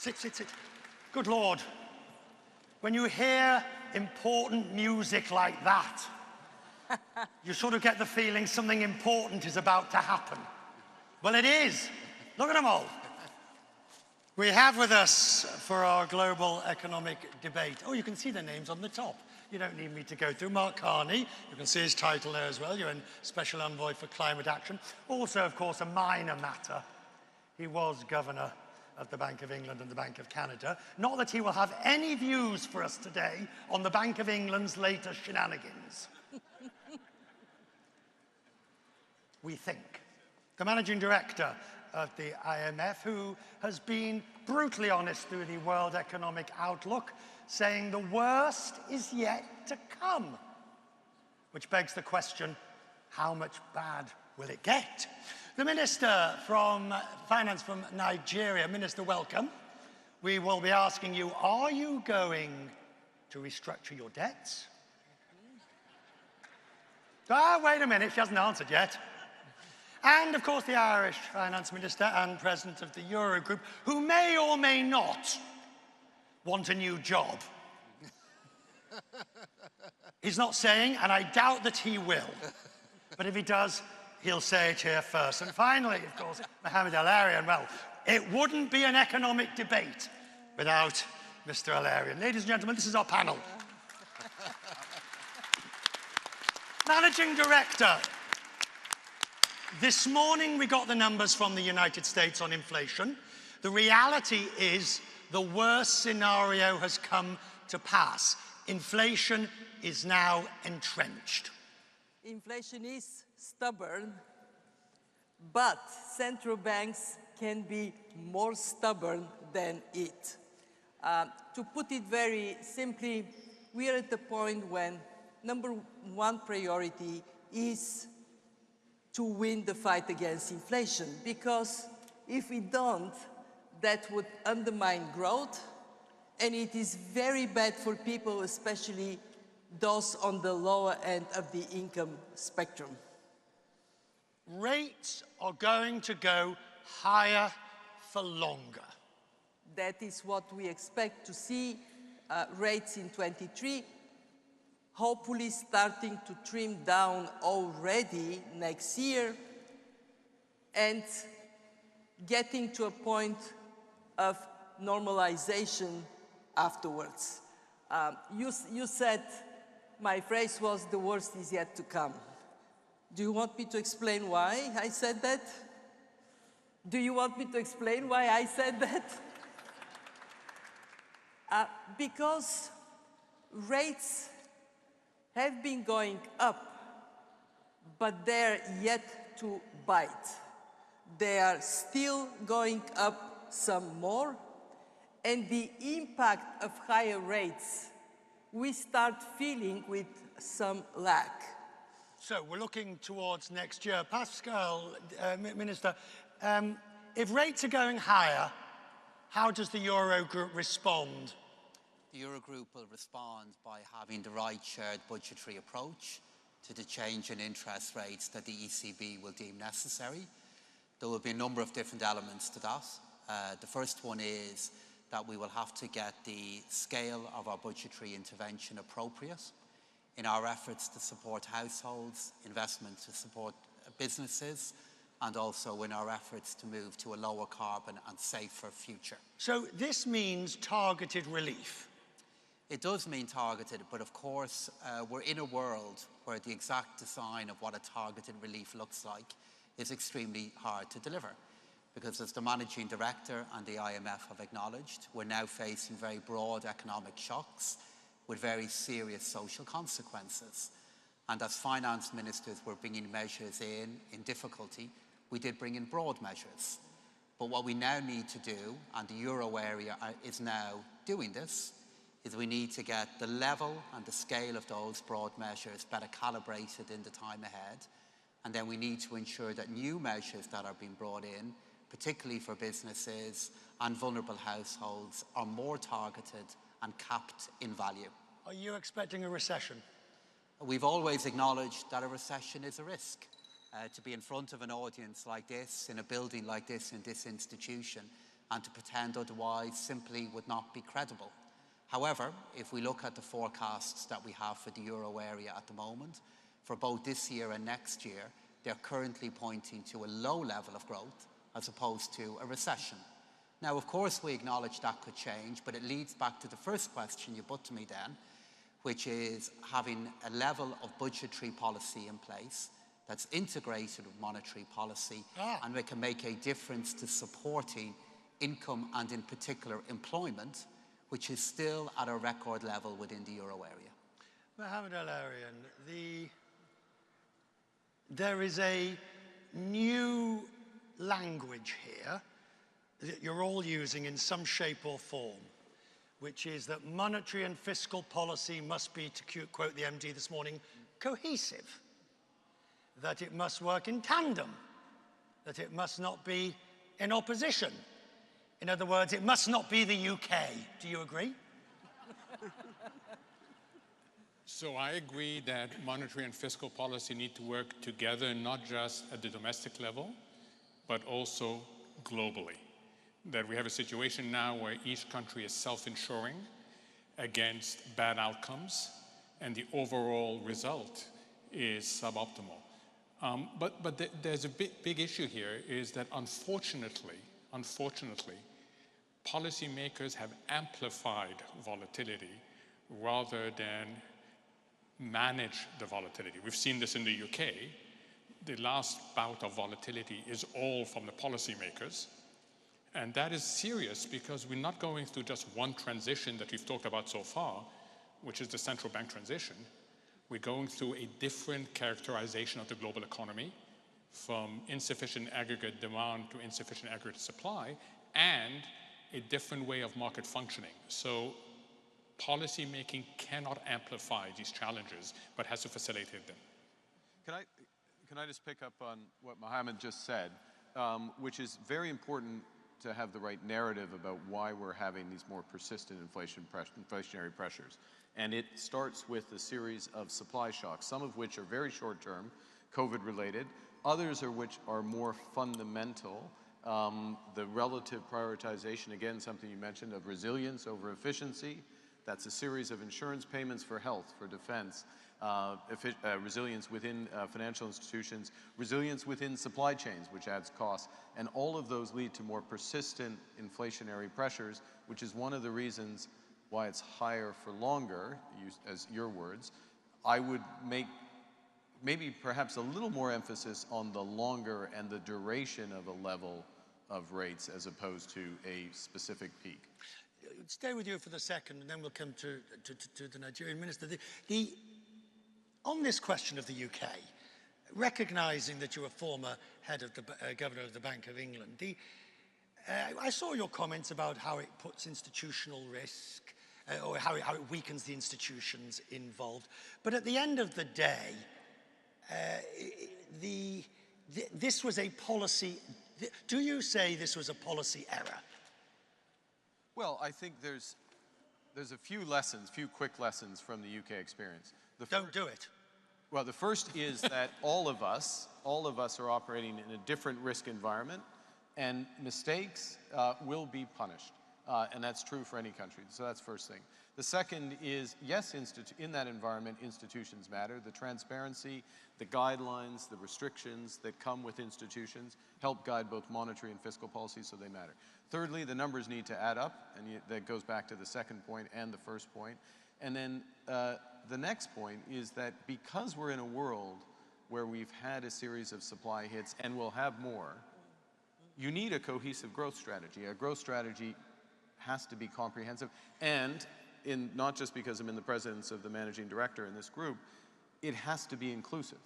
Sit, sit, sit. Good Lord. When you hear important music like that, you sort of get the feeling something important is about to happen. Well, it is. Look at them all. We have with us for our global economic debate, oh, you can see the names on the top. You don't need me to go through. Mark Carney, you can see his title there as well. You're in Special Envoy for Climate Action. Also, of course, a minor matter. He was governor of the Bank of England and the Bank of Canada. Not that he will have any views for us today on the Bank of England's latest shenanigans. We think. The managing director of the IMF, who has been brutally honest through the World Economic Outlook, saying the worst is yet to come. Which begs the question, how much bad will it get? The Minister from Finance from Nigeria, Minister, welcome. We will be asking you, are you going to restructure your debts? Ah, wait a minute, she hasn't answered yet. And, of course, the Irish Finance Minister and President of the Eurogroup, who may or may not want a new job. He's not saying, and I doubt that he will, but if he does, he'll say it here first. And finally, of course, Mohamed El-Erian. Well, it wouldn't be an economic debate without Mr. El-Erian. Ladies and gentlemen, this is our panel. Managing Director. This morning we got the numbers from the United States on inflation. The reality is the worst scenario has come to pass. Inflation is now entrenched. Inflation is stubborn, but central banks can be more stubborn than it. To put it very simply, we are at the point when number one priority is to win the fight against inflation, because if we don't, that would undermine growth, and it is very bad for people, especially those on the lower end of the income spectrum. Rates are going to go higher for longer. That is what we expect to see, rates in 23, hopefully starting to trim down already next year and getting to a point of normalization afterwards. You said, my phrase was, the worst is yet to come. Do you want me to explain why I said that? Do you want me to explain why I said that? Because rates have been going up, but they're yet to bite. They are still going up some more, and the impact of higher rates we start feeling with some lag. So we're looking towards next year. Paschal, Minister, if rates are going higher, how does the Eurogroup respond? The Eurogroup will respond by having the right shared budgetary approach to the change in interest rates that the ECB will deem necessary. There will be a number of different elements to that. The first one is that we will have to get the scale of our budgetary intervention appropriate in our efforts to support households, investment to support businesses, and also in our efforts to move to a lower carbon and safer future. So this means targeted relief? It does mean targeted, but of course we're in a world where the exact design of what a targeted relief looks like is extremely hard to deliver. Because as the Managing Director and the IMF have acknowledged, we're now facing very broad economic shocks with very serious social consequences. And as finance ministers were bringing measures in difficulty, we did bring in broad measures. But what we now need to do, and the euro area is now doing this, is we need to get the level and the scale of those broad measures better calibrated in the time ahead. And then we need to ensure that new measures that are being brought in, particularly for businesses and vulnerable households, are more targeted and capped in value. Are you expecting a recession? We've always acknowledged that a recession is a risk. To be in front of an audience like this, in a building like this, in this institution, and to pretend otherwise simply would not be credible. However, if we look at the forecasts that we have for the euro area at the moment, for both this year and next year, they're currently pointing to a low level of growth as opposed to a recession. Now, of course, we acknowledge that could change, but it leads back to the first question you put to me then, which is having a level of budgetary policy in place that's integrated with monetary policy and we can make a difference to supporting income and in particular employment, which is still at a record level within the euro area. Mohamed El-Erian, there is a new language here that you're all using in some shape or form, which is that monetary and fiscal policy must be, to quote the MD this morning, cohesive, that it must work in tandem, that it must not be in opposition. In other words, it must not be the UK. Do you agree? So I agree that monetary and fiscal policy need to work together, not just at the domestic level, but also globally. That we have a situation now where each country is self-insuring against bad outcomes, and the overall result is suboptimal. But there's a big issue here, is that unfortunately, policymakers have amplified volatility rather than manage the volatility. We've seen this in the UK. The last bout of volatility is all from the policymakers. And that is serious because we're not going through just one transition that we've talked about so far, which is the central bank transition. We're going through a different characterization of the global economy, from insufficient aggregate demand to insufficient aggregate supply, and a different way of market functioning. So policy making cannot amplify these challenges, but has to facilitate them. Can I just pick up on what Mohamed just said, which is very important to have the right narrative about why we're having these more persistent inflationary pressures. And it starts with a series of supply shocks, some of which are very short-term, COVID-related, others are which are more fundamental. The relative prioritization, again, something you mentioned, of resilience over efficiency. That's a series of insurance payments for health, for defense, resilience within financial institutions, resilience within supply chains, which adds costs. And all of those lead to more persistent inflationary pressures, which is one of the reasons why it's higher for longer, as your words. I would make maybe perhaps a little more emphasis on the longer and the duration of a level of rates as opposed to a specific peak. Stay with you for the second, and then we'll come to the Nigerian minister. On this question of the UK, recognising that you're a former head of the governor of the Bank of England, I saw your comments about how it puts institutional risk, or how it weakens the institutions involved. But at the end of the day, this was a policy. Do you say this was a policy error? Well, I think there's a few quick lessons from the UK experience. Don't do it. Well, the first is that all of us are operating in a different risk environment, and mistakes will be punished. And that's true for any country. So that's first thing. The second is, yes, in that environment, institutions matter. The transparency, the guidelines, the restrictions that come with institutions help guide both monetary and fiscal policy, so they matter. Thirdly, the numbers need to add up, and that goes back to the second point and the first point. And then the next point is that because we're in a world where we've had a series of supply hits and we'll have more, you need a cohesive growth strategy. A growth strategy has to be comprehensive, and not just because I'm in the presence of the managing director in this group, it has to be inclusive.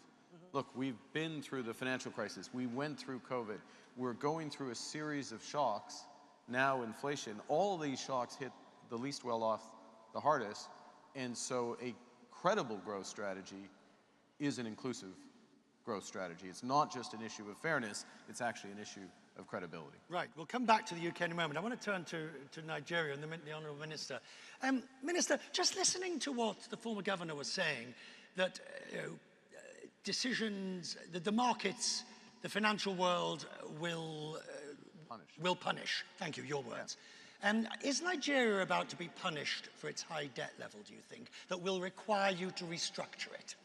Look, we've been through the financial crisis. We went through COVID. We're going through a series of shocks. Now inflation. All these shocks hit the least well off the hardest, and so a credible growth strategy is an inclusive growth strategy. It's not just an issue of fairness, it's actually an issue of credibility. Right, we'll come back to the UK in a moment. I want to turn to Nigeria and the Honourable Minister. Minister, just listening to what the former governor was saying, that decisions, that the markets, the financial world will punish. Will punish. Thank you, your words. Is Nigeria about to be punished for its high debt level, do you think, that will require you to restructure it?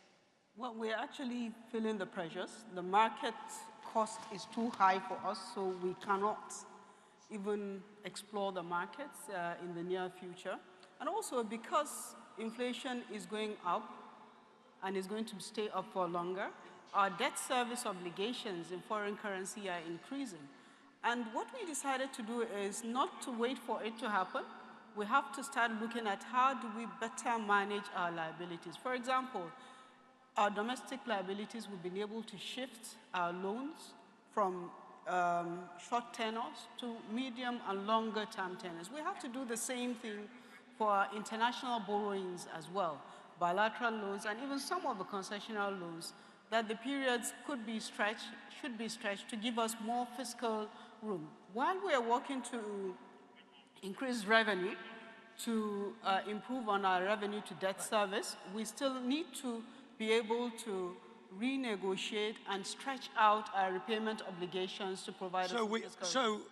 Well, we're actually feeling the pressures. The market cost is too high for us, so we cannot even explore the markets in the near future. And also because inflation is going up and is going to stay up for longer, our debt service obligations in foreign currency are increasing. And what we decided to do is not to wait for it to happen. We have to start looking at how do we better manage our liabilities. For example, our domestic liabilities, we've been able to shift our loans from short tenors to medium and longer term tenors. We have to do the same thing for our international borrowings as well, bilateral loans and even some of the concessional loans, that the periods could be stretched, should be stretched to give us more fiscal room. While we are working to increase revenue, to improve on our revenue to debt service, we still need to be able to renegotiate and stretch out our repayment obligations to provide us with fiscal room.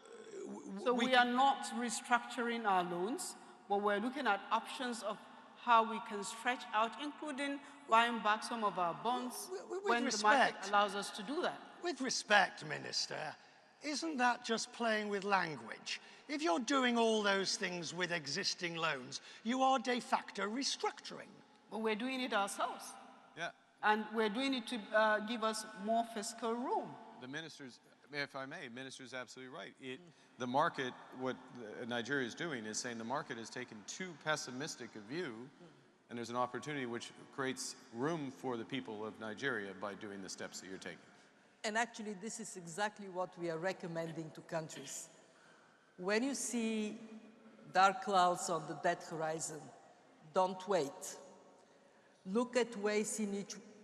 So we are not restructuring our loans, but we're looking at options of how we can stretch out, including buying back some of our bonds when the market allows us to do that. With respect, Minister, isn't that just playing with language? If you're doing all those things with existing loans, you are de facto restructuring. But we're doing it ourselves. Yeah. And we're doing it to give us more fiscal room. The ministers, if I may, minister's absolutely right. The market, what Nigeria is doing is saying the market has taken too pessimistic a view, and there's an opportunity which creates room for the people of Nigeria by doing the steps that you're taking. And actually, this is exactly what we are recommending to countries. When you see dark clouds on the debt horizon, don't wait. Look at ways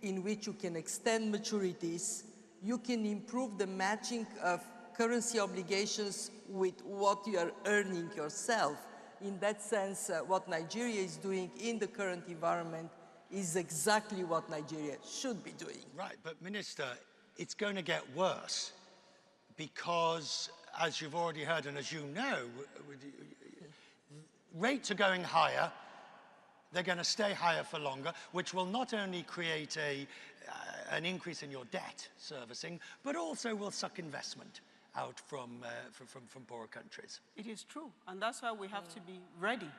in which you can extend maturities. You can improve the matching of currency obligations with what you are earning yourself. In that sense, what Nigeria is doing in the current environment is exactly what Nigeria should be doing. Right, but Minister, it's going to get worse because, as you've already heard and as you know, rates are going higher. They're going to stay higher for longer, which will not only create an increase in your debt servicing, but also will suck investment out from poorer countries. It is true, and that's why we have to be ready.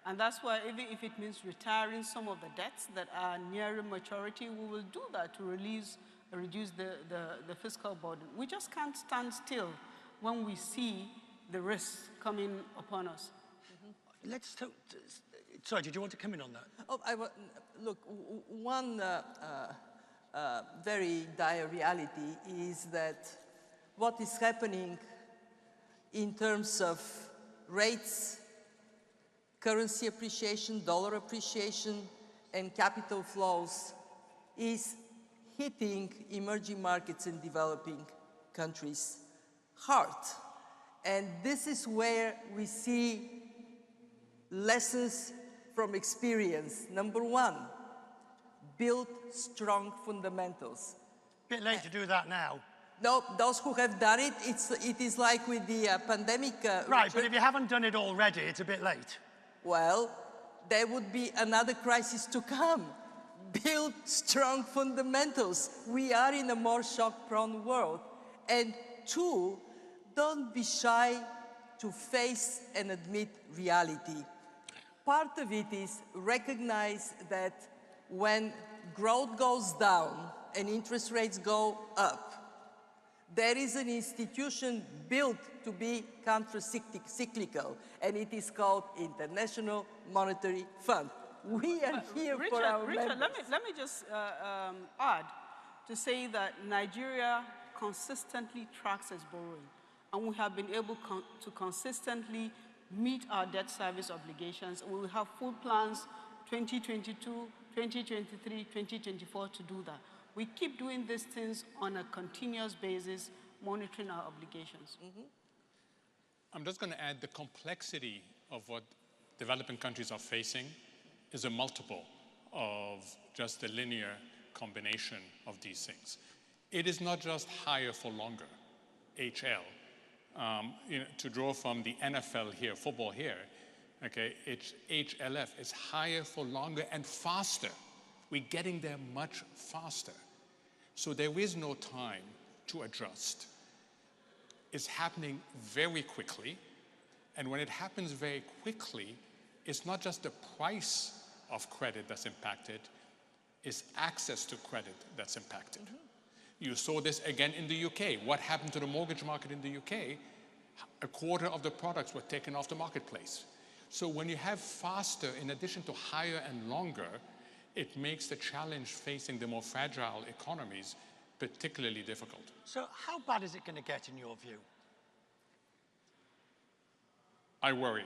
And that's why even if it means retiring some of the debts that are nearing maturity, we will do that to reduce the fiscal burden. We just can't stand still when we see the risks coming upon us. Mm-hmm. Let's talk. Sorry, did you want to come in on that? Oh, look, one very dire reality is that what is happening in terms of rates, currency appreciation, dollar appreciation, and capital flows is hitting emerging markets and developing countries hard. And this is where we see lessons from experience. Number one, build strong fundamentals. Bit late to do that now. No, those who have done it, it is like with the pandemic. Right, but if you haven't done it already, it's a bit late. Well, there would be another crisis to come. Build strong fundamentals. We are in a more shock-prone world. And two, don't be shy to face and admit reality. Part of it is recognize that when growth goes down and interest rates go up, there is an institution built to be counter-cyclical, and it is called International Monetary Fund. We are here for our members. Let me just add to say that Nigeria consistently tracks its borrowing, and we have been able to consistently meet our debt service obligations. We will have full plans 2022, 2023, 2024 to do that. We keep doing these things on a continuous basis, monitoring our obligations. Mm-hmm. I'm just going to add the complexity of what developing countries are facing is a multiple of just a linear combination of these things. It is not just higher for longer, HL. To draw from the NFL here, football here, okay, it's HLF. It's higher for longer and faster. We're getting there much faster. So there is no time to adjust. It's happening very quickly. And when it happens very quickly, it's not just the price of credit that's impacted, it's access to credit that's impacted. You saw this again in the UK. What happened to the mortgage market in the UK? A quarter of the products were taken off the marketplace. So when you have faster, in addition to higher and longer, it makes the challenge facing the more fragile economies particularly difficult. So how bad is it going to get in your view? I worry.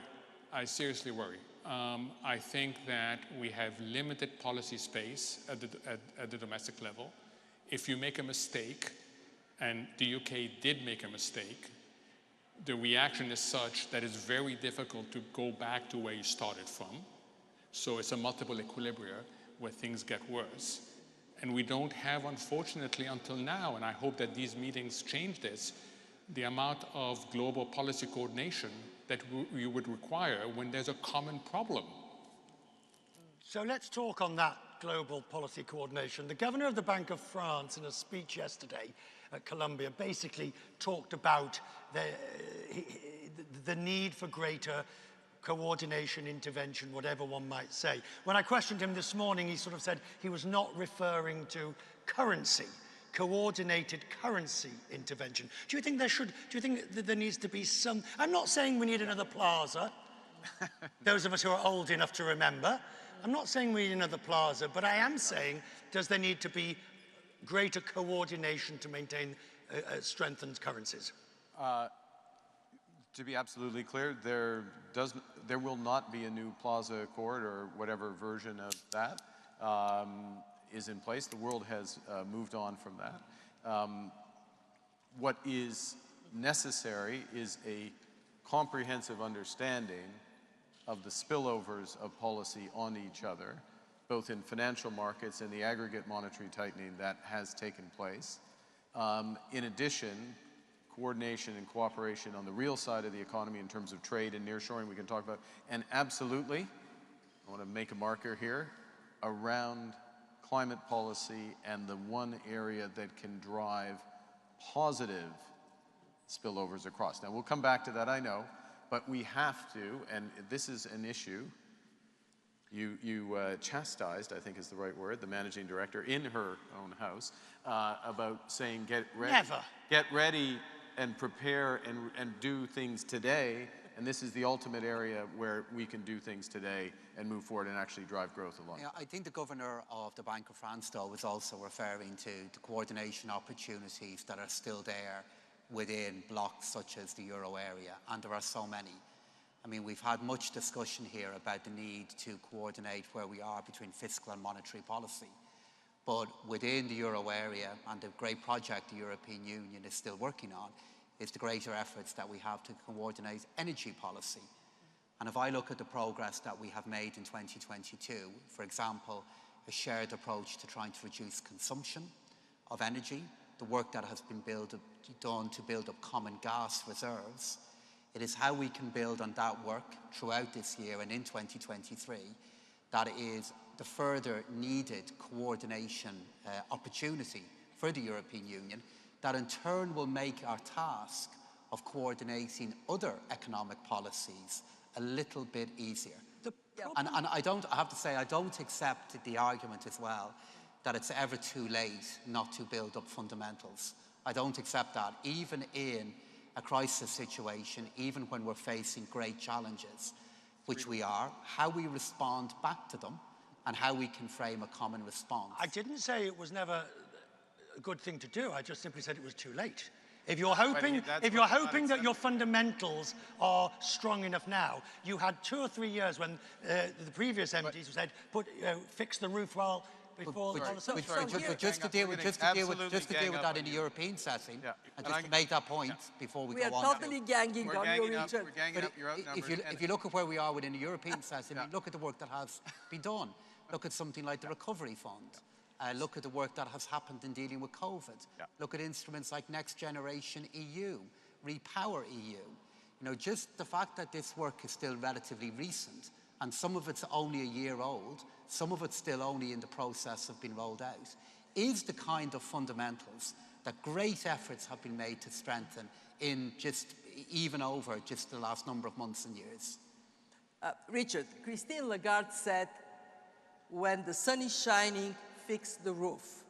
I seriously worry. I think that we have limited policy space at the domestic level. If you make a mistake, and the UK did make a mistake, the reaction is such that it's very difficult to go back to where you started from. So it's a multiple equilibria where things get worse. And we don't have, unfortunately, until now, and I hope that these meetings change this, the amount of global policy coordination that you would require when there's a common problem. So let's talk on that global policy coordination. The governor of the Bank of France, in a speech yesterday at Columbia, basically talked about the need for greater coordination, intervention, whatever one might say. When I questioned him this morning, he sort of said he was not referring to currency, coordinated currency intervention. Do you think that there needs to be some, I'm not saying we need another plaza, those of us who are old enough to remember, I'm not saying we need another plaza, but I am saying, does there need to be greater coordination to maintain strengthened currencies? To be absolutely clear, there will not be a new Plaza Accord or whatever version of that is in place. The world has moved on from that. What is necessary is a comprehensive understanding of the spillovers of policy on each other, both in financial markets and the aggregate monetary tightening that has taken place. In addition, coordination and cooperation on the real side of the economy in terms of trade and nearshoring we can talk about. And absolutely, I want to make a marker here, around climate policy and the one area that can drive positive spillovers across. Now, we'll come back to that, I know, but we have to, and this is an issue. You chastised, I think is the right word, the managing director in her own house about saying get ready. Never. Get ready and prepare and do things today. And this is the ultimate area where we can do things today and move forward and actually drive growth along. Yeah, I think the governor of the Bank of France, though, was also referring to the coordination opportunities that are still there within blocs such as the euro area, and there are so many. I mean, we've had much discussion here about the need to coordinate where we are between fiscal and monetary policy. But within the euro area, and the great project the European Union is still working on, is the greater efforts that we have to coordinate energy policy. And if I look at the progress that we have made in 2022, for example, a shared approach to trying to reduce consumption of energy, the work that has been done to build up common gas reserves, it is how we can build on that work throughout this year and in 2023 that is the further needed coordination opportunity for the European Union that in turn will make our task of coordinating other economic policies a little bit easier. And I have to say, I don't accept the argument as well that it's ever too late not to build up fundamentals. I don't accept that. Even in a crisis situation, even when we're facing great challenges, which we are, how we respond back to them and how we can frame a common response. I didn't say it was never a good thing to do. I just simply said it was too late. If you're hoping, that your fundamentals are strong enough now, you had 2 or 3 years when the previous MDs said, fix the roof while before just to deal with that in the European setting, and just to make that point before we go on. We are totally ganging on your region. If you look at where we are within the European setting, look at the work that has been done. Look at something like the Recovery Fund. Look at the work that has happened in dealing with COVID. Look at instruments like Next Generation EU, repower EU. You know, just the fact that this work is still relatively recent, and some of it's only a year old, some of it's still only in the process of being rolled out, is the kind of fundamentals that great efforts have been made to strengthen in just even over just the last number of months and years. Richard, Christine Lagarde said, when the sun is shining, fix the roof.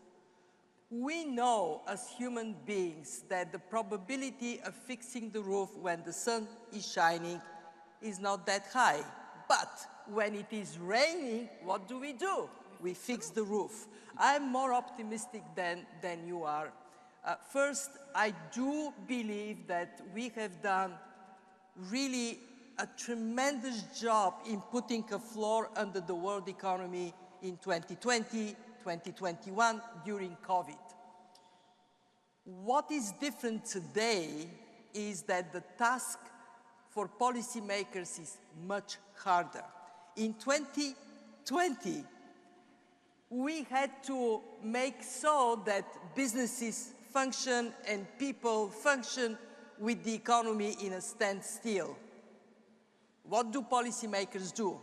We know as human beings that the probability of fixing the roof when the sun is shining is not that high. But when it is raining, what do? We fix the roof. I'm more optimistic than you are. First, I do believe that we have done really a tremendous job in putting a floor under the world economy in 2020, 2021, during COVID. What is different today is that the task for policymakers is much harder. In 2020, we had to make so that businesses function and people function with the economy in a standstill. What do policymakers do?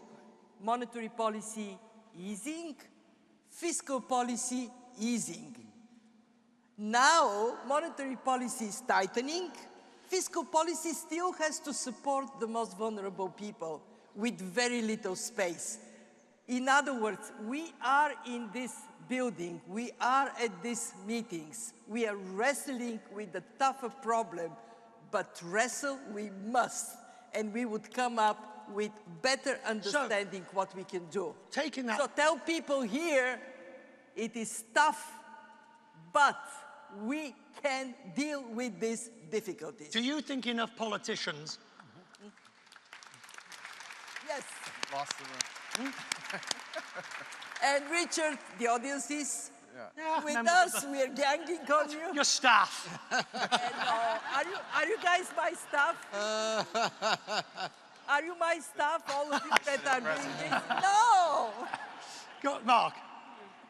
Monetary policy easing, fiscal policy easing. Now, monetary policy is tightening. Fiscal policy still has to support the most vulnerable people with very little space. In other words, we are in this building, we are at these meetings, we are wrestling with a tougher problem, but wrestle we must, and we would come up with better understanding what we can do. Taking that... So tell people here, it is tough, but we can deal with these difficulties. Do you think enough politicians... Yes. Lost the room. And Richard, the audience is with remember us. We are ganging on you. Your staff. And, are you guys my staff? Are you my staff, all of you that are doing this? No! Go, Mark.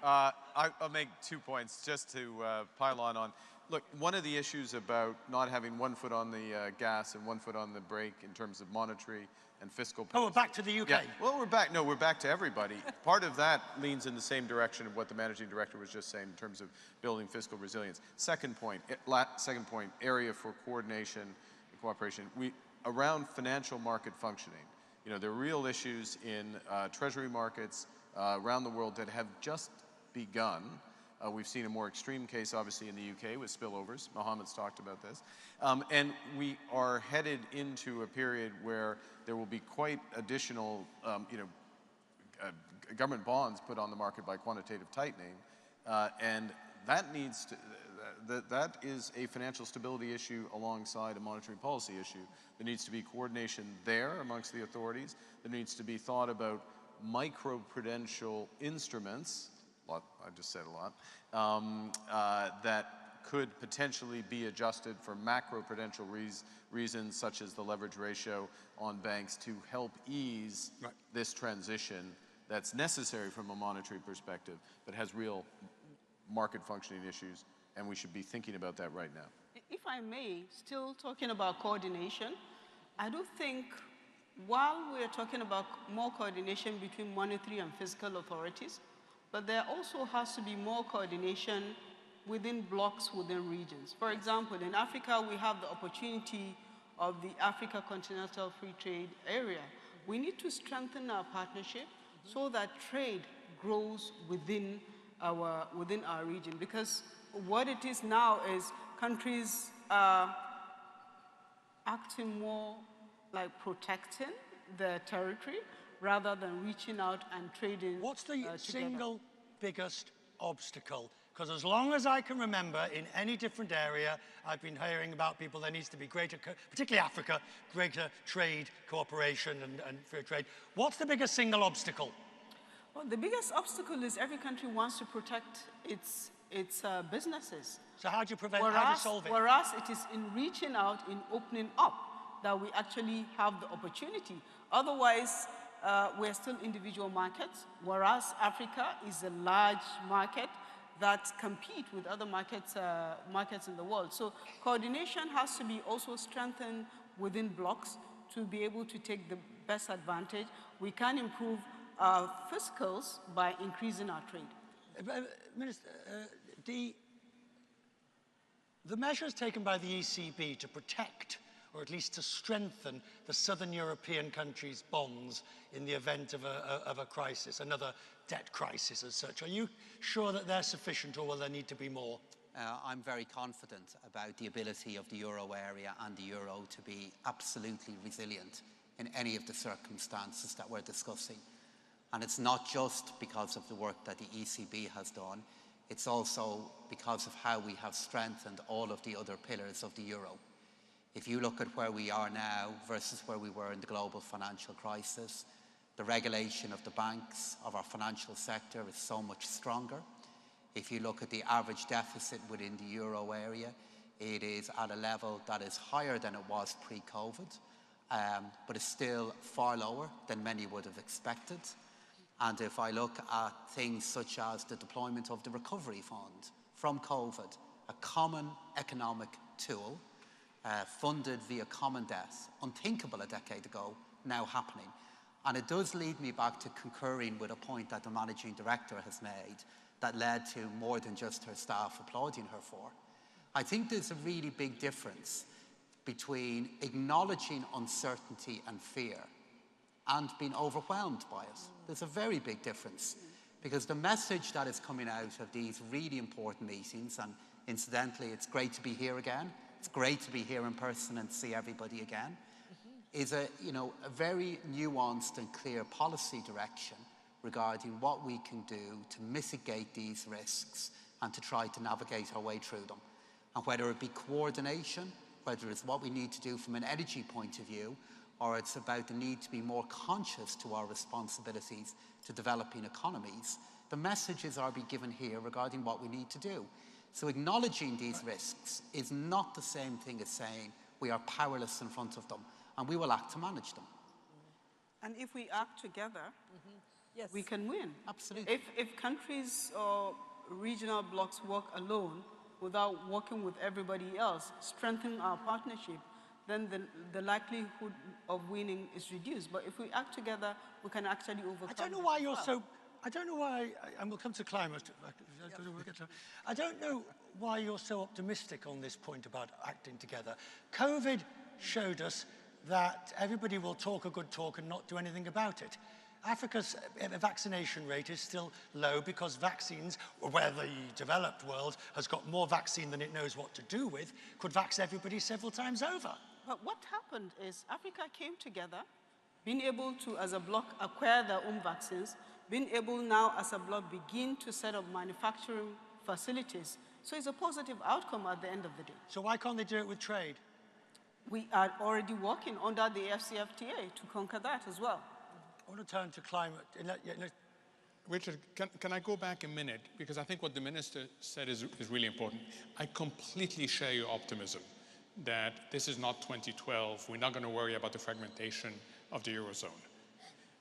I'll make 2 points just to pile on. Look, one of the issues about not having one foot on the gas and one foot on the brake in terms of monetary and fiscal policy. Oh, we're back to the UK. Yeah. Well, we're back. No, we're back to everybody. Part of that leans in the same direction of what the managing director was just saying in terms of building fiscal resilience. Second point, area for coordination and cooperation. Around financial market functioning. You know, there are real issues in treasury markets around the world that have just begun. We've seen a more extreme case, obviously, in the UK with spillovers. Mohamed's talked about this. And we are headed into a period where there will be quite additional, government bonds put on the market by quantitative tightening. And that needs to, that is a financial stability issue alongside a monetary policy issue. There needs to be coordination there amongst the authorities. There needs to be thought about microprudential instruments, I just said a lot, that could potentially be adjusted for macroprudential reasons, such as the leverage ratio on banks, to help ease this transition that's necessary from a monetary perspective, but has real market functioning issues, and we should be thinking about that right now. If I may, still talking about coordination, I do think while we're talking about more coordination between monetary and fiscal authorities, but there also has to be more coordination within blocks, within regions. For example, in Africa, we have the opportunity of the Africa Continental Free Trade Area. We need to strengthen our partnership so that trade grows within our region, because what it is now is countries are acting more like protecting their territory rather than reaching out and trading. What's the single biggest obstacle? Because as long as I can remember, in any different area, I've been hearing about people, there needs to be greater, particularly Africa, greater trade cooperation and fair trade. What's the biggest single obstacle? Well, the biggest obstacle is every country wants to protect its businesses. So how do you prevent, how do you solve it? Whereas it is in reaching out, in opening up, that we actually have the opportunity. Otherwise, we're still individual markets, whereas Africa is a large market that compete with other markets in the world. So coordination has to be also strengthened within blocks to be able to take the best advantage. We can improve our fiscals by increasing our trade. Minister, the measures taken by the ECB to protect, or at least to strengthen, the southern European countries' bonds in the event of a crisis, another debt crisis as such, are you sure that they're sufficient, or will there need to be more? I'm very confident about the ability of the euro area and the euro to be absolutely resilient in any of the circumstances that we're discussing. And it's not just because of the work that the ECB has done, it's also because of how we have strengthened all of the other pillars of the euro. If you look at where we are now versus where we were in the global financial crisis, the regulation of the banks, of our financial sector is so much stronger. If you look at the average deficit within the euro area, it is at a level that is higher than it was pre-COVID, but is still far lower than many would have expected. And if I look at things such as the deployment of the recovery fund from COVID, a common economic tool, funded via common debt, unthinkable a decade ago, now happening. And it does lead me back to concurring with a point that the managing director has made that led to more than just her staff applauding her for. I think there's a really big difference between acknowledging uncertainty and fear and being overwhelmed by it. There's a very big difference, because the message that is coming out of these really important meetings, and incidentally, it's great to be here again, it's great to be here in person and see everybody again, is a very nuanced and clear policy direction regarding what we can do to mitigate these risks and to try to navigate our way through them. And whether it be coordination, whether it's what we need to do from an energy point of view, or it's about the need to be more conscious to our responsibilities to developing economies, the messages are being given here regarding what we need to do. So acknowledging these risks is not the same thing as saying we are powerless in front of them, and we will act to manage them. And if we act together, Yes. we can win. Absolutely. If countries or regional blocs work alone without working with everybody else, strengthening our partnership, then the likelihood of winning is reduced. But if we act together, we can actually overcome. I don't know why you're so, I don't know why, and we'll come to climate. I don't know why you're so optimistic on this point about acting together. COVID showed us that everybody will talk a good talk and not do anything about it. Africa's vaccination rate is still low because vaccines, where the developed world has got more vaccine than it knows what to do with, could vax everybody several times over. But what happened is Africa came together, being able to, as a bloc, acquire their own vaccines, being able now, as a bloc, begin to set up manufacturing facilities. So it's a positive outcome at the end of the day. So why can't they do it with trade? We are already working under the FCFTA to conquer that as well. I want to turn to climate. Richard, can I go back a minute? Because I think what the minister said is really important. I completely share your optimism that this is not 2012. We're not going to worry about the fragmentation of the Eurozone.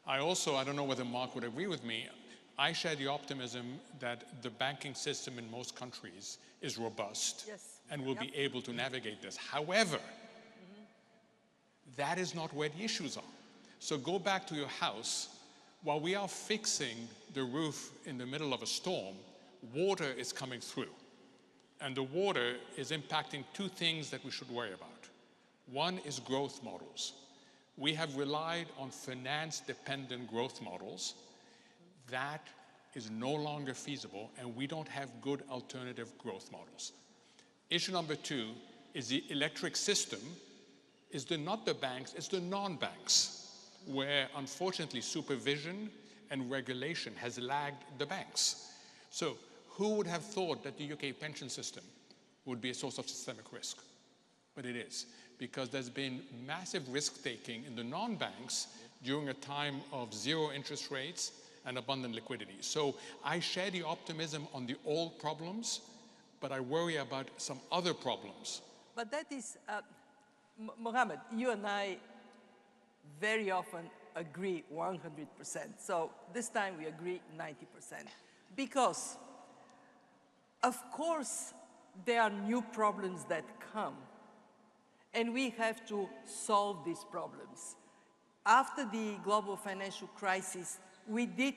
I don't know whether Mark would agree with me, I share the optimism that the banking system in most countries is robust and will be able to navigate this. However, that is not where the issues are. So go back to your house. While we are fixing the roof in the middle of a storm, water is coming through. And the water is impacting two things that we should worry about. One is growth models. We have relied on finance-dependent growth models. That is no longer feasible, and we don't have good alternative growth models. Issue number two is the electric system is not the banks, it's the non-banks, where unfortunately supervision and regulation has lagged the banks. So who would have thought that the UK pension system would be a source of systemic risk? But it is, because there's been massive risk-taking in the non-banks during a time of zero interest rates and abundant liquidity. So I share the optimism on the old problems, but I worry about some other problems. But that is, Mohamed, you and I very often agree 100%. So this time we agree 90%. Because Of course, there are new problems that come, and we have to solve these problems. After the global financial crisis, we did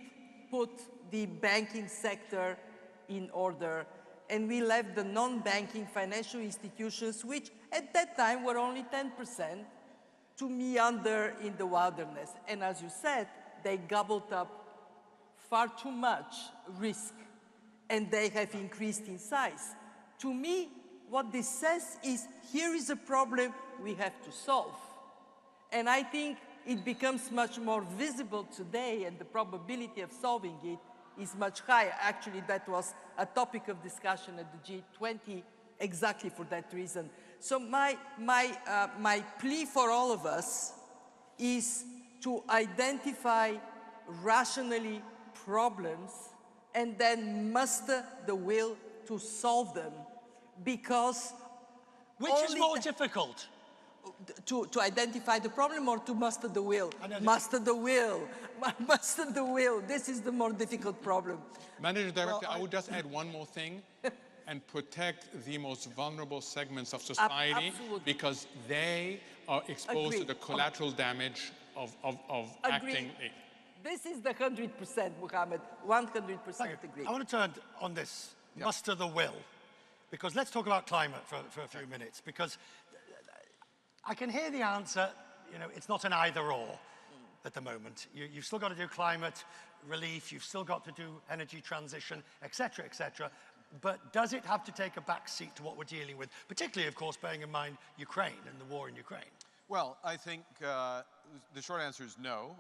put the banking sector in order, and we left the non-banking financial institutions, which at that time were only 10%, to meander in the wilderness. And as you said, they gobbled up far too much risk, and they have increased in size. To me, what this says is, here is a problem we have to solve. And I think it becomes much more visible today, and the probability of solving it is much higher. Actually, that was a topic of discussion at the G20 exactly for that reason. So my plea for all of us is to identify rationally problems and then muster the will to solve them, because Which is more difficult? to identify the problem or to muster the will? No. Muster the will. Muster the will. This is the more difficult problem. Manager Director, I would just add one more thing. And protect the most vulnerable segments of society, because they are exposed to the collateral damage of acting. This is the 100%, Mohamed. 100% agree. I want to turn on this, muster the will, because let's talk about climate for a few minutes, because I can hear the answer, you know, it's not an either or at the moment. You've still got to do climate relief, you've still got to do energy transition, et cetera, but does it have to take a back seat to what we're dealing with, particularly, of course, bearing in mind Ukraine and the war in Ukraine? Well, I think the short answer is no,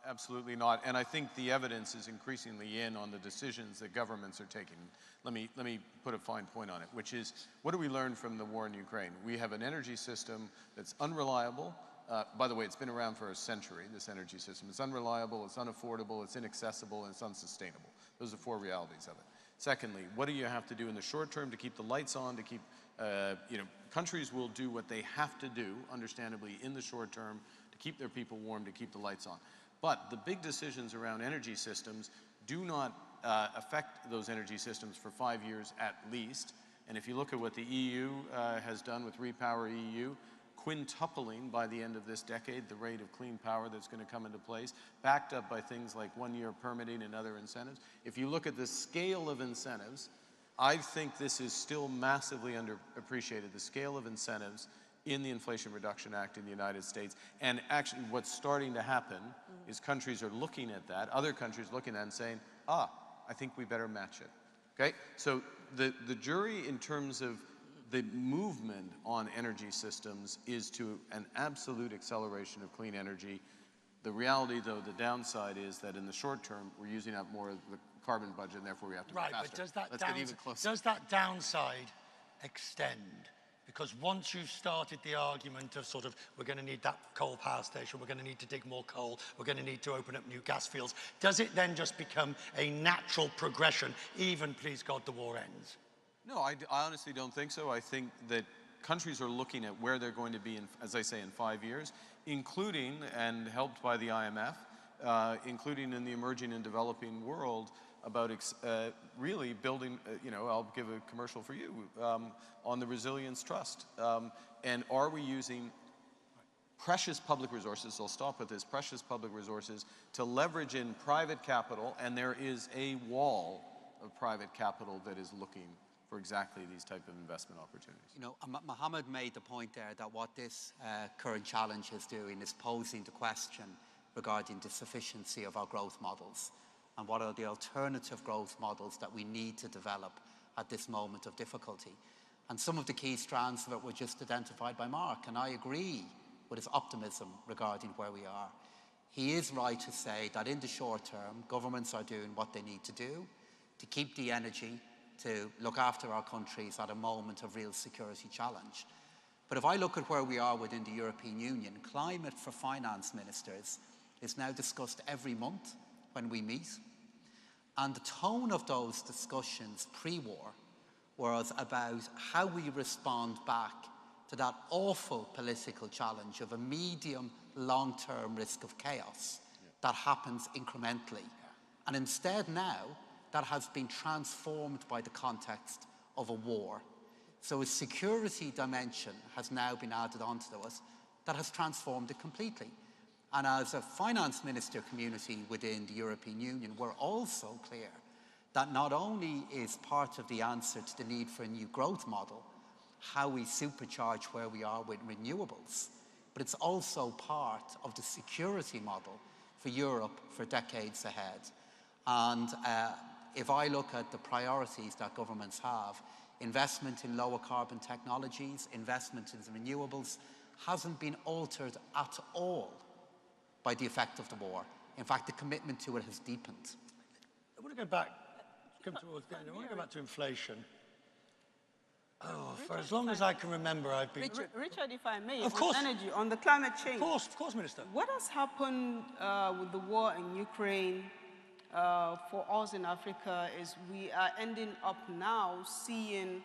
absolutely not. And I think the evidence is increasingly in on the decisions that governments are taking. Let me put a fine point on it, which is, what do we learn from the war in Ukraine? We have an energy system that's unreliable. By the way, it's been around for a century, this energy system. It's unreliable, it's unaffordable, it's inaccessible, and it's unsustainable. Those are four realities of it. Secondly, what do you have to do in the short term to keep the lights on, to keep, countries will do what they have to do, understandably, in the short term, to keep their people warm, to keep the lights on. But the big decisions around energy systems do not affect those energy systems for 5 years at least. And if you look at what the EU has done with Repower EU, quintupling by the end of this decade the rate of clean power that's going to come into place, backed up by things like 1-year permitting and other incentives. If you look at the scale of incentives, I think this is still massively underappreciated, the scale of incentives in the Inflation Reduction Act in the United States. And actually what's starting to happen is countries are looking at that, other countries looking at it and saying, I think we better match it. Okay? So the jury in terms of the movement on energy systems is to an absolute acceleration of clean energy. The reality, though, the downside is that in the short term, we're using up more of the carbon budget, and therefore we have to go faster. But does that downside extend? Because once you've started the argument of sort of, we're going to need that coal power station, we're going to need to dig more coal, we're going to need to open up new gas fields, does it then just become a natural progression, even, please God, the war ends? No, I honestly don't think so. I think that countries are looking at where they're going to be, as I say, in 5 years, including, and helped by the IMF, including in the emerging and developing world, about really building, I'll give a commercial for you, on the Resilience Trust. And are we using precious public resources, I'll stop with this, precious public resources, to leverage in private capital, and there is a wall of private capital that is looking for exactly these type of investment opportunities. You know, Mohamed made the point there that what this current challenge is doing is posing the question regarding the sufficiency of our growth models and what are the alternative growth models that we need to develop at this moment of difficulty. And some of the key strands of it were just identified by Mark, and I agree with his optimism regarding where we are. He is right to say that in the short term, governments are doing what they need to do to keep the energy, to look after our countries at a moment of real security challenge. But if I look at where we are within the European Union, climate for finance ministers is now discussed every month when we meet. And the tone of those discussions pre-war was about how we respond back to that awful political challenge of a medium, long-term risk of chaos that happens incrementally. And instead now, that has been transformed by the context of a war. So a security dimension has now been added onto us that has transformed it completely. And as a finance minister community within the European Union, we're also clear that not only is part of the answer to the need for a new growth model how we supercharge where we are with renewables, but it's also part of the security model for Europe for decades ahead. And if I look at the priorities that governments have, investment in lower carbon technologies, investment in renewables, hasn't been altered at all by the effect of the war. In fact, the commitment to it has deepened. I want to go back, come towards the end. I want to go back to inflation. Oh, for as long as I can remember, I've been... Richard, if I may, of course. on energy, on the climate change. Of course, Minister. What has happened with the war in Ukraine for us in Africa is we are ending up now seeing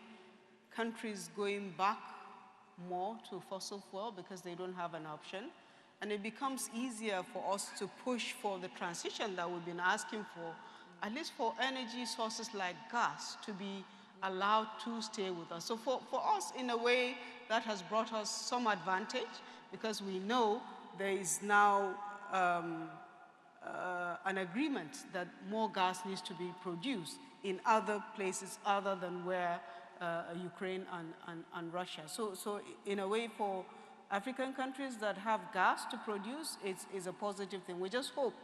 countries going back more to fossil fuel because they don't have an option. And it becomes easier for us to push for the transition that we've been asking for, at least for energy sources like gas, to be allowed to stay with us. So for us, in a way, that has brought us some advantage because we know there is now an agreement that more gas needs to be produced in other places other than where Ukraine and Russia. So in a way, for African countries that have gas to produce, it's a positive thing. We just hope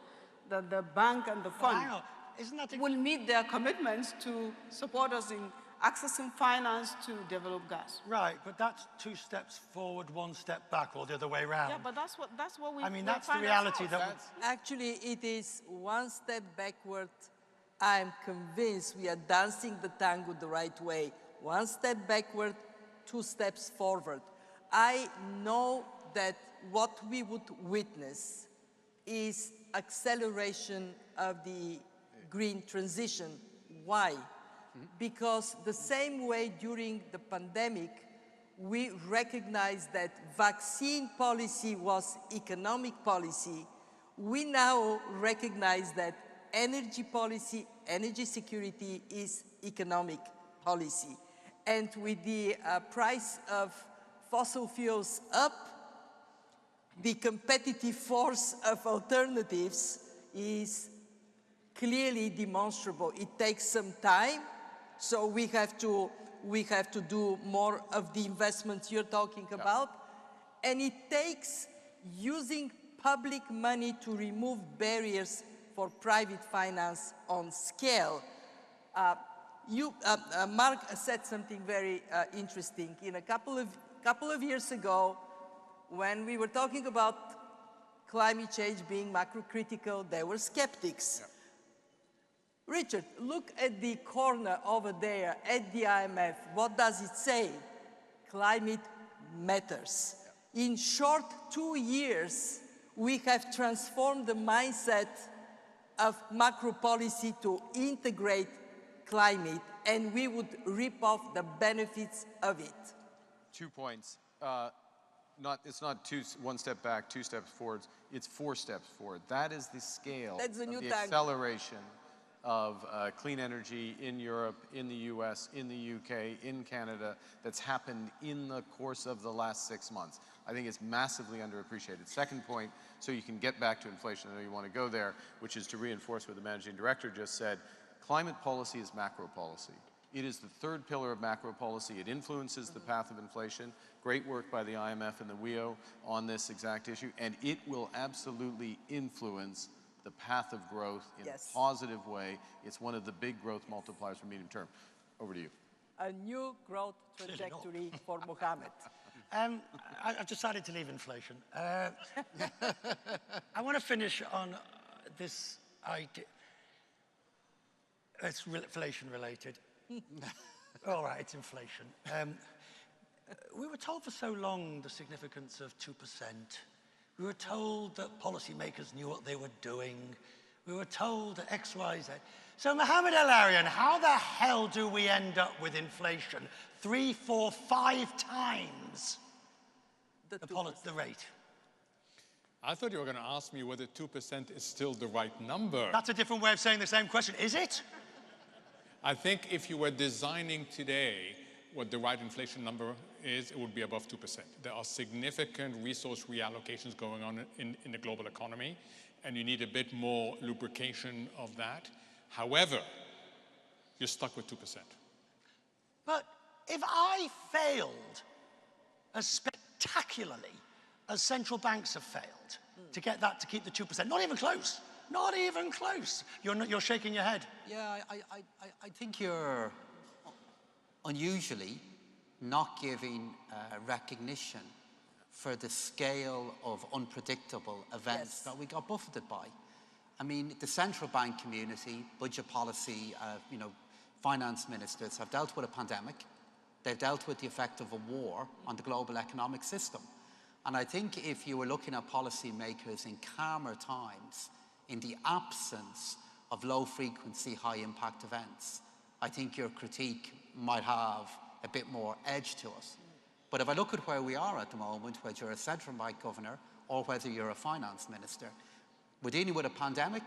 that the bank and the fund will meet their commitments to support us in accessing finance to develop gas. Right, but that's 2 steps forward, 1 step back, or the other way around. Yeah, but that's what we. I mean, that's the reality. Actually, it is 1 step backward. I'm convinced we are dancing the tango the right way. 1 step backward, 2 steps forward. I know that what we would witness is acceleration of the green transition. Why? Because the same way during the pandemic, we recognized that vaccine policy was economic policy, we now recognize that energy policy, energy security is economic policy. And with the price of fossil fuels up, the competitive force of alternatives is clearly demonstrable. It takes some time, so we have to do more of the investments you're talking about, and it takes using public money to remove barriers for private finance on scale. Mark said something very interesting. In a couple of years ago, when we were talking about climate change being macro-critical, there were skeptics. Yeah. Richard, look at the corner over there at the IMF. What does it say? Climate matters. Yeah. In short 2 years, we have transformed the mindset of macro policy to integrate climate, and we would reap off the benefits of it. 2 points. It's not 1 step back, 2 steps forward. It's 4 steps forward. That is the scale of the acceleration of clean energy in Europe, in the US, in the UK, in Canada, that's happened in the course of the last 6 months. I think it's massively underappreciated. Second point, so you can get back to inflation, I know you want to go there, which is to reinforce what the managing director just said. Climate policy is macro policy. It is the 3rd pillar of macro policy. It influences the path of inflation. Great work by the IMF and the WEO on this exact issue, and it will absolutely influence the path of growth in a positive way. It's one of the big growth multipliers for medium term. Over to you. A new growth trajectory for Mohamed. I've decided to leave inflation. I want to finish on this idea. It's inflation related. All right, it's inflation. We were told for so long the significance of 2%. We were told that policymakers knew what they were doing. We were told that X, Y, Z. So Mohamed El-Erian, how the hell do we end up with inflation 3, 4, 5 times the rate? I thought you were going to ask me whether 2% is still the right number. That's a different way of saying the same question. Is it? I think if you were designing today what the right inflation number is, it would be above 2%. There are significant resource reallocations going on in the global economy, and you need a bit more lubrication of that. However, you're stuck with 2%. But if I failed as spectacularly as central banks have failed to get that to keep the 2%, not even close, not even close. You're shaking your head. Yeah, I think you're unusually not giving recognition for the scale of unpredictable events that we got buffeted by. I mean, the central bank community, budget policy, finance ministers have dealt with a pandemic. They've dealt with the effect of a war on the global economic system. And I think if you were looking at policymakers in calmer times, in the absence of low-frequency, high-impact events, I think your critique might have a bit more edge to it. But if I look at where we are at the moment, whether you're a central bank governor or whether you're a finance minister, we're dealing with a pandemic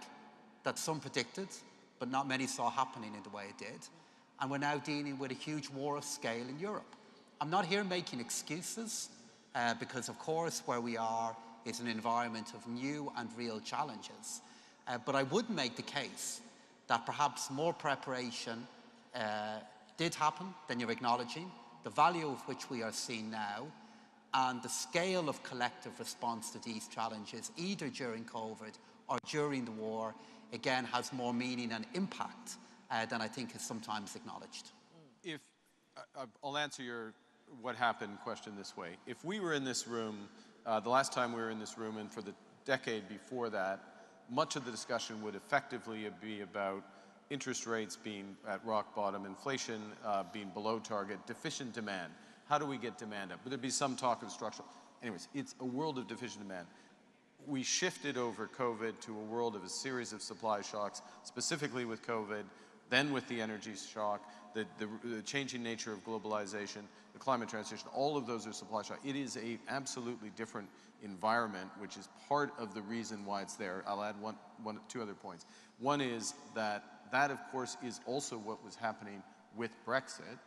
that some predicted, but not many saw happening in the way it did. And we're now dealing with a huge war of scale in Europe. I'm not here making excuses, because of course where we are is an environment of new and real challenges. But I would make the case that perhaps more preparation did happen than you're acknowledging, the value of which we are seeing now, and the scale of collective response to these challenges, either during COVID or during the war, again, has more meaning and impact than I think is sometimes acknowledged. I'll answer your what happened question this way. If we were in this room, the last time we were in this room and for the decade before that, much of the discussion would effectively be about interest rates being at rock bottom, inflation being below target, deficient demand. How do we get demand up? But there'd be some talk of structural. Anyways, it's a world of deficient demand. We shifted over COVID to a world of a series of supply shocks, specifically with COVID, then with the energy shock, the changing nature of globalization, the climate transition, all of those are supply shocks. It is a absolutely different environment, which is part of the reason why it's there. I'll add two other points. One is that of course is also what was happening with Brexit.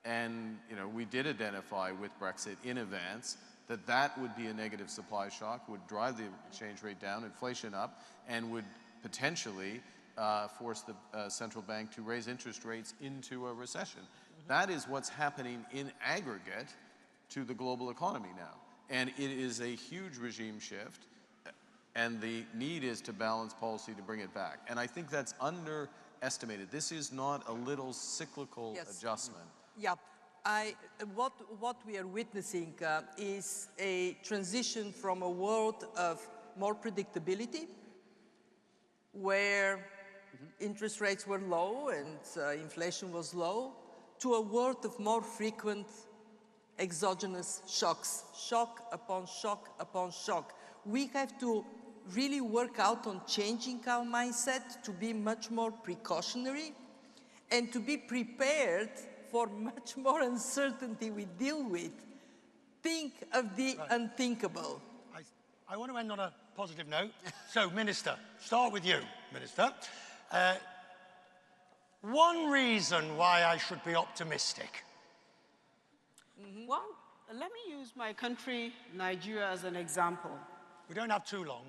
And we did identify with Brexit in advance that would be a negative supply shock, would drive the exchange rate down, inflation up, and would potentially force the central bank to raise interest rates into a recession. That is what's happening in aggregate to the global economy now. And it is a huge regime shift, and the need is to balance policy to bring it back. And I think that's underestimated. This is not a little cyclical adjustment. Yeah, what we are witnessing is a transition from a world of more predictability, where interest rates were low and inflation was low, to a world of more frequent exogenous shocks, shock upon shock upon shock. We have to really work out on changing our mindset to be much more precautionary and to be prepared for much more uncertainty we deal with. Think of the unthinkable. I want to end on a positive note. So, Minister, start with you, Minister. One reason why I should be optimistic. Well, let me use my country, Nigeria, as an example. We don't have too long.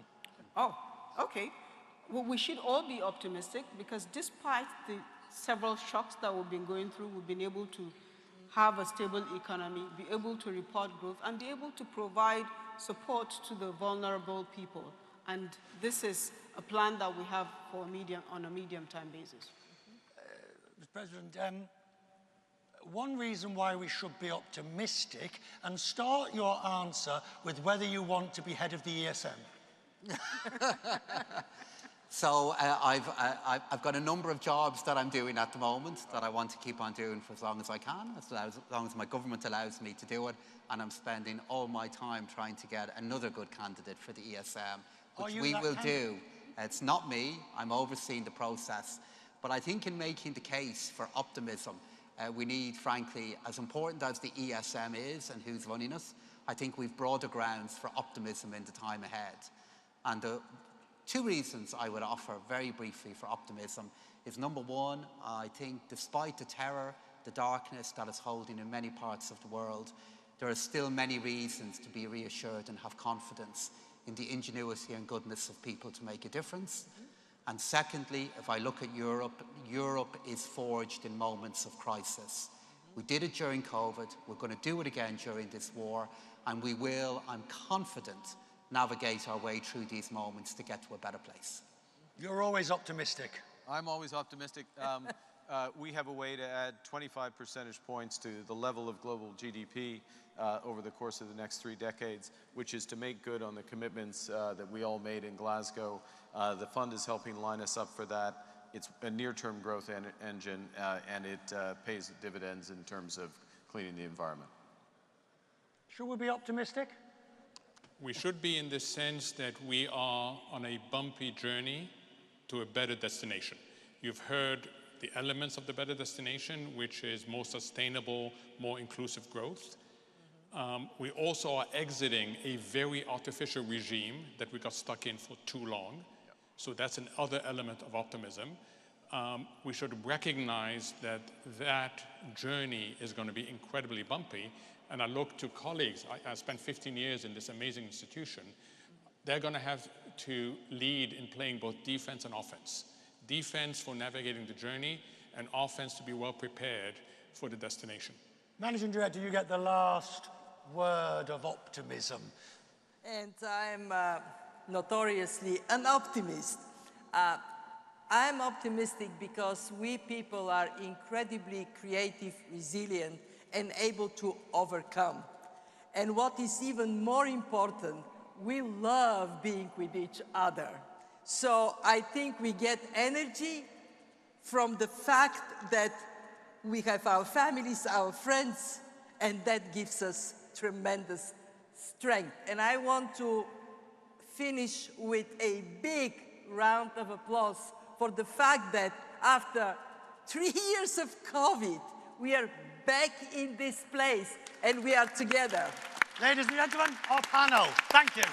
Oh, okay. Well, we should all be optimistic because despite the several shocks that we've been going through, we've been able to have a stable economy, be able to report growth, and be able to provide support to the vulnerable people. And this is a plan that we have for on a medium-term basis. Mr. President, one reason why we should be optimistic, and start your answer with whether you want to be head of the ESM. So I've got a number of jobs that I'm doing at the moment that I want to keep on doing for as long as I can, as long as my government allows me to do it, and I'm spending all my time trying to get another good candidate for the ESM, which we will do. It's not me, I'm overseeing the process. But I think in making the case for optimism, we need, frankly, as important as the ESM is and who's running us, I think we've broader grounds for optimism in the time ahead. And Two reasons I would offer very briefly for optimism is, number one, I think despite the terror, the darkness that is holding in many parts of the world, there are still many reasons to be reassured and have confidence in the ingenuity and goodness of people to make a difference. And secondly, if I look at Europe, Europe is forged in moments of crisis. We did it during COVID, we're going to do it again during this war, and we will, I'm confident, navigate our way through these moments to get to a better place. You're always optimistic. I'm always optimistic. We have a way to add 25 percentage points to the level of global GDP over the course of the next 3 decades, which is to make good on the commitments that we all made in Glasgow. The fund is helping line us up for that. It's a near-term growth engine, and it pays dividends in terms of cleaning the environment. Should we be optimistic? We should be, in the sense that we are on a bumpy journey to a better destination. You've heard the elements of the better destination, which is more sustainable, more inclusive growth. We also are exiting a very artificial regime that we got stuck in for too long. So that's another element of optimism. We should recognize that that journey is going to be incredibly bumpy. And I look to colleagues, I spent 15 years in this amazing institution. They're going to have to lead in playing both defense and offense. Defense for navigating the journey, and offense to be well prepared for the destination. Managing Director, you get the last word of optimism. And I'm notoriously an optimist. I'm optimistic because we people are incredibly creative, resilient, and able to overcome. And what is even more important, we love being with each other. So I think we get energy from the fact that we have our families, our friends, and that gives us tremendous strength. And I want to finish with a big round of applause for the fact that after 3 years of COVID, we are back in this place and we are together. Ladies and gentlemen, our panel, thank you.